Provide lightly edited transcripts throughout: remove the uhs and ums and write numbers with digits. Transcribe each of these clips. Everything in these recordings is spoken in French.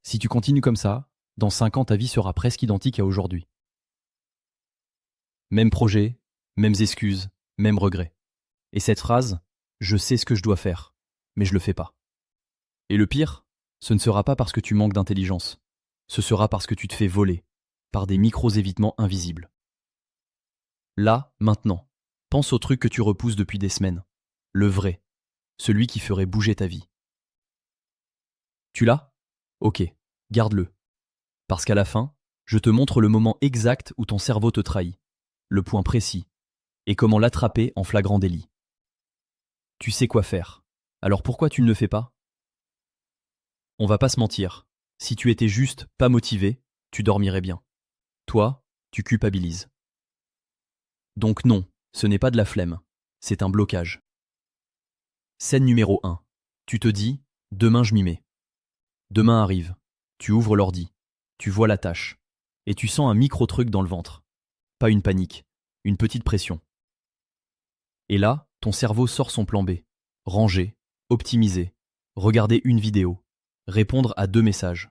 Si tu continues comme ça, dans 5 ans, ta vie sera presque identique à aujourd'hui. Même projet, mêmes excuses, mêmes regrets. Et cette phrase, je sais ce que je dois faire, mais je le fais pas. Et le pire, ce ne sera pas parce que tu manques d'intelligence. Ce sera parce que tu te fais voler par des micros-évitements invisibles. Là, maintenant, pense au truc que tu repousses depuis des semaines. Le vrai, celui qui ferait bouger ta vie. Tu l'as? Ok, garde-le. Parce qu'à la fin, je te montre le moment exact où ton cerveau te trahit, le point précis, et comment l'attraper en flagrant délit. Tu sais quoi faire. Alors pourquoi tu ne le fais pas? On va pas se mentir. Si tu étais juste pas motivé, tu dormirais bien. Toi, tu culpabilises. Donc non, ce n'est pas de la flemme, c'est un blocage. Scène numéro 1. Tu te dis, demain je m'y mets. Demain arrive, tu ouvres l'ordi, tu vois la tâche, et tu sens un micro-truc dans le ventre. Pas une panique, une petite pression. Et là, ton cerveau sort son plan B. Ranger, optimiser, regarder une vidéo, répondre à 2 messages.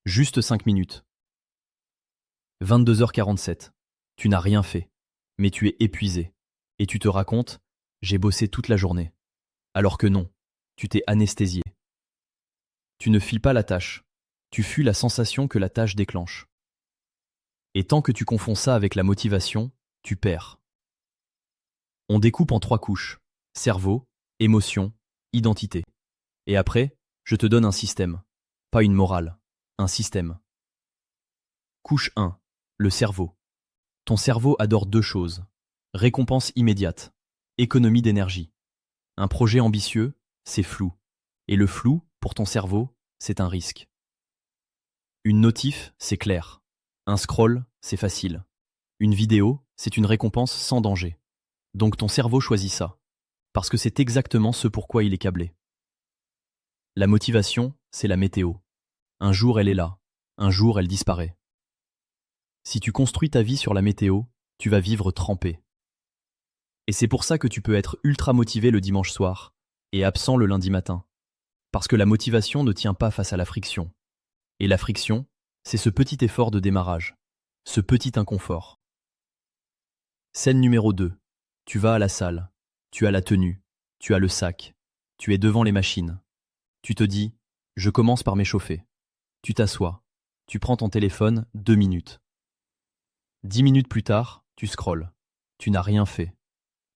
Juste 5 minutes. 22h47. Tu n'as rien fait, mais tu es épuisé. Et tu te racontes, j'ai bossé toute la journée. Alors que non, tu t'es anesthésié. Tu ne files pas la tâche, tu fuis la sensation que la tâche déclenche. Et tant que tu confonds ça avec la motivation, tu perds. On découpe en 3 couches: cerveau, émotion, identité. Et après, je te donne un système. Pas une morale, un système. Couche 1. Le cerveau. Ton cerveau adore 2 choses. Récompense immédiate. Économie d'énergie. Un projet ambitieux, c'est flou. Et le flou, pour ton cerveau, c'est un risque. Une notif, c'est clair. Un scroll, c'est facile. Une vidéo, c'est une récompense sans danger. Donc ton cerveau choisit ça. Parce que c'est exactement ce pourquoi il est câblé. La motivation, c'est la météo. Un jour elle est là, un jour elle disparaît. Si tu construis ta vie sur la météo, tu vas vivre trempé. Et c'est pour ça que tu peux être ultra motivé le dimanche soir et absent le lundi matin. Parce que la motivation ne tient pas face à la friction. Et la friction, c'est ce petit effort de démarrage, ce petit inconfort. Scène numéro 2. Tu vas à la salle, tu as la tenue, tu as le sac, tu es devant les machines. Tu te dis, je commence par m'échauffer. Tu t'assois, tu prends ton téléphone 2 minutes. 10 minutes plus tard, tu scrolles. Tu n'as rien fait.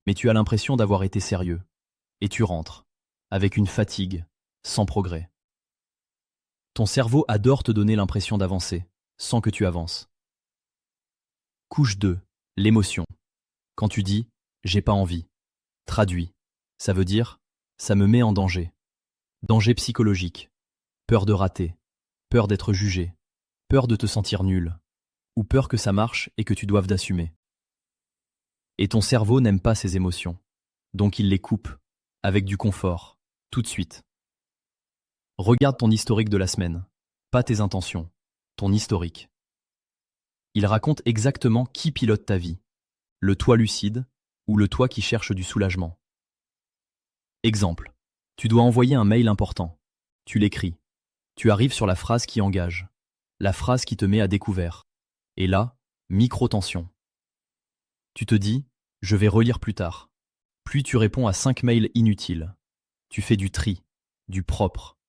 Mais tu as l'impression d'avoir été sérieux. Et tu rentres, avec une fatigue, sans progrès. Ton cerveau adore te donner l'impression d'avancer, sans que tu avances. Couche 2. L'émotion. Quand tu dis « j'ai pas envie », traduit. Ça veut dire « ça me met en danger ». Danger psychologique. Peur de rater. Peur d'être jugé. Peur de te sentir nul. Ou peur que ça marche et que tu doives d'assumer. Et ton cerveau n'aime pas ces émotions. Donc il les coupe, avec du confort, tout de suite. Regarde ton historique de la semaine. Pas tes intentions, ton historique. Il raconte exactement qui pilote ta vie. Le toi lucide ou le toi qui cherche du soulagement. Exemple. Tu dois envoyer un mail important. Tu l'écris. Tu arrives sur la phrase qui engage. La phrase qui te met à découvert. Et là, micro-tension. Tu te dis, je vais relire plus tard. Puis tu réponds à 5 mails inutiles. Tu fais du tri, du propre.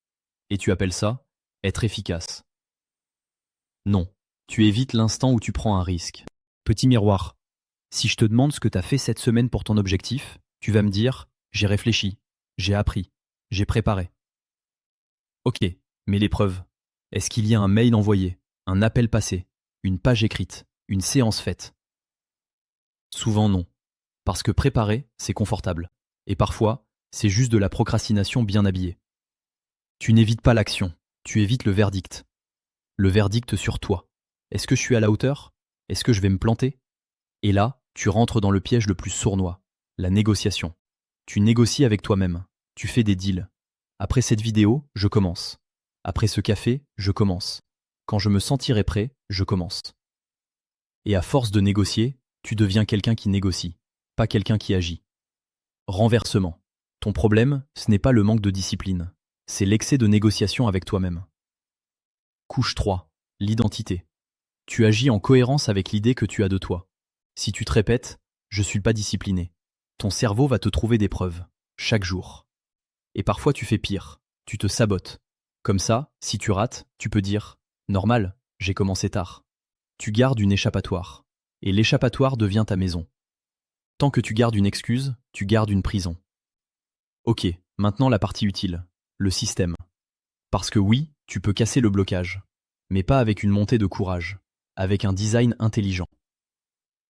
Et tu appelles ça être efficace. Non, tu évites l'instant où tu prends un risque. Petit miroir. Si je te demande ce que tu as fait cette semaine pour ton objectif, tu vas me dire, j'ai réfléchi, j'ai appris, j'ai préparé. Ok, mais l'épreuve, est-ce qu'il y a un mail envoyé, un appel passé, une page écrite, une séance faite? Souvent non. Parce que préparer, c'est confortable. Et parfois, c'est juste de la procrastination bien habillée. Tu n'évites pas l'action, tu évites le verdict. Le verdict sur toi. Est-ce que je suis à la hauteur? Est-ce que je vais me planter? Et là, tu rentres dans le piège le plus sournois, la négociation. Tu négocies avec toi-même, tu fais des deals. Après cette vidéo, je commence. Après ce café, je commence. Quand je me sentirai prêt, je commence. Et à force de négocier, tu deviens quelqu'un qui négocie, pas quelqu'un qui agit. Renversement. Ton problème, ce n'est pas le manque de discipline, c'est l'excès de négociation avec toi-même. Couche 3. L'identité. Tu agis en cohérence avec l'idée que tu as de toi. Si tu te répètes « je suis pas discipliné », ton cerveau va te trouver des preuves, chaque jour. Et parfois tu fais pire, tu te sabotes. Comme ça, si tu rates, tu peux dire « normal, j'ai commencé tard ». Tu gardes une échappatoire. Et l'échappatoire devient ta maison. Tant que tu gardes une excuse, tu gardes une prison. Ok, maintenant la partie utile, le système. Parce que oui, tu peux casser le blocage, mais pas avec une montée de courage, avec un design intelligent.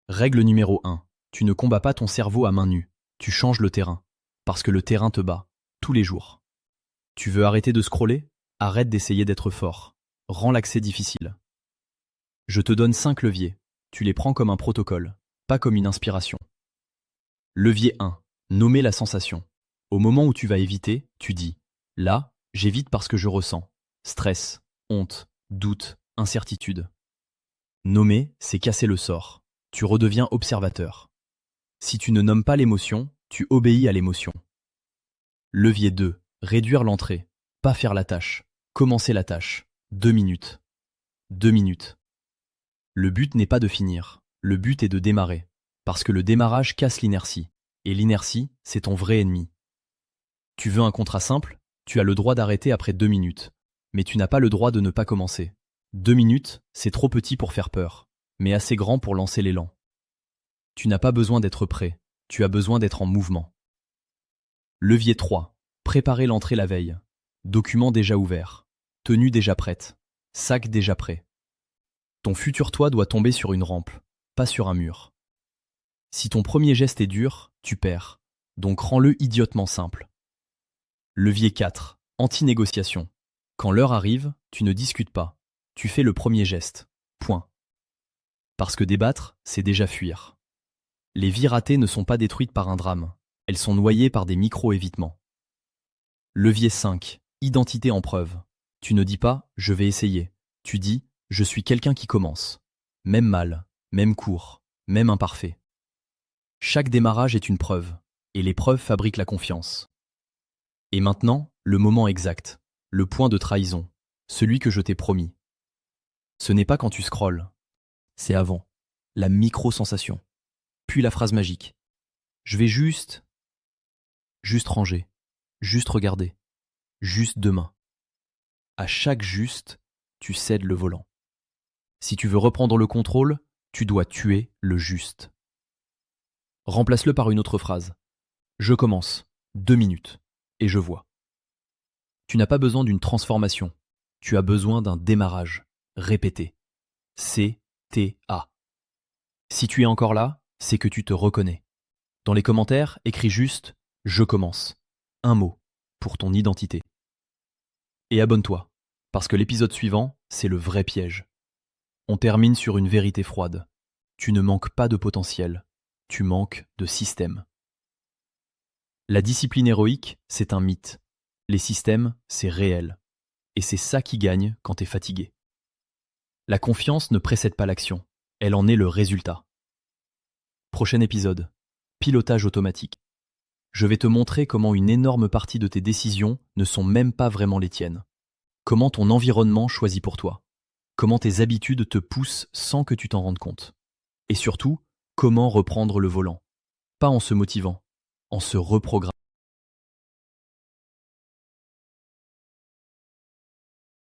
Règle numéro 1. Tu ne combats pas ton cerveau à main nue, tu changes le terrain, parce que le terrain te bat, tous les jours. Tu veux arrêter de scroller? Arrête d'essayer d'être fort. Rends l'accès difficile. Je te donne 5 leviers, tu les prends comme un protocole, pas comme une inspiration. Levier 1. Nommer la sensation. Au moment où tu vas éviter, tu dis « là, j'évite parce que je ressens stress, honte, doute, incertitude ». Nommer, c'est casser le sort. Tu redeviens observateur. Si tu ne nommes pas l'émotion, tu obéis à l'émotion. Levier 2. Réduire l'entrée. Pas faire la tâche. Commencer la tâche. 2 minutes. 2 minutes. Le but n'est pas de finir. Le but est de démarrer. Parce que le démarrage casse l'inertie. Et l'inertie, c'est ton vrai ennemi. Tu veux un contrat simple? Tu as le droit d'arrêter après 2 minutes. Mais tu n'as pas le droit de ne pas commencer. 2 minutes, c'est trop petit pour faire peur, mais assez grand pour lancer l'élan. Tu n'as pas besoin d'être prêt, tu as besoin d'être en mouvement. Levier 3. Préparer l'entrée la veille. Document déjà ouvert. Tenue déjà prête. Sac déjà prêt. Ton futur toi doit tomber sur une rampe, pas sur un mur. Si ton premier geste est dur, tu perds. Donc rends-le idiotement simple. Levier 4. Anti-négociation. Quand l'heure arrive, tu ne discutes pas. Tu fais le premier geste. Point. Parce que débattre, c'est déjà fuir. Les vies ratées ne sont pas détruites par un drame. Elles sont noyées par des micro-évitements. Levier 5. Identité en preuve. Tu ne dis pas « je vais essayer ». Tu dis « je suis quelqu'un qui commence ». Même mal, même court, même imparfait. Chaque démarrage est une preuve, et les preuves fabriquent la confiance. Et maintenant, le moment exact, le point de trahison, celui que je t'ai promis. Ce n'est pas quand tu scrolles, c'est avant, la micro-sensation, puis la phrase magique. Je vais juste ranger, juste regarder, juste demain. À chaque juste, tu cèdes le volant. Si tu veux reprendre le contrôle, tu dois tuer le juste. Remplace-le par une autre phrase. Je commence, 2 minutes, et je vois. Tu n'as pas besoin d'une transformation, tu as besoin d'un démarrage, répété. C-T-A. Si tu es encore là, c'est que tu te reconnais. Dans les commentaires, écris juste « Je commence ». Un mot, pour ton identité. Et abonne-toi, parce que l'épisode suivant, c'est le vrai piège. On termine sur une vérité froide. Tu ne manques pas de potentiel, tu manques de système. La discipline héroïque, c'est un mythe. Les systèmes, c'est réel. Et c'est ça qui gagne quand t'es fatigué. La confiance ne précède pas l'action, elle en est le résultat. Prochain épisode, pilotage automatique. Je vais te montrer comment une énorme partie de tes décisions ne sont même pas vraiment les tiennes. Comment ton environnement choisit pour toi. Comment tes habitudes te poussent sans que tu t'en rendes compte. Et surtout, comment reprendre le volant. Pas en se motivant, en se reprogrammant.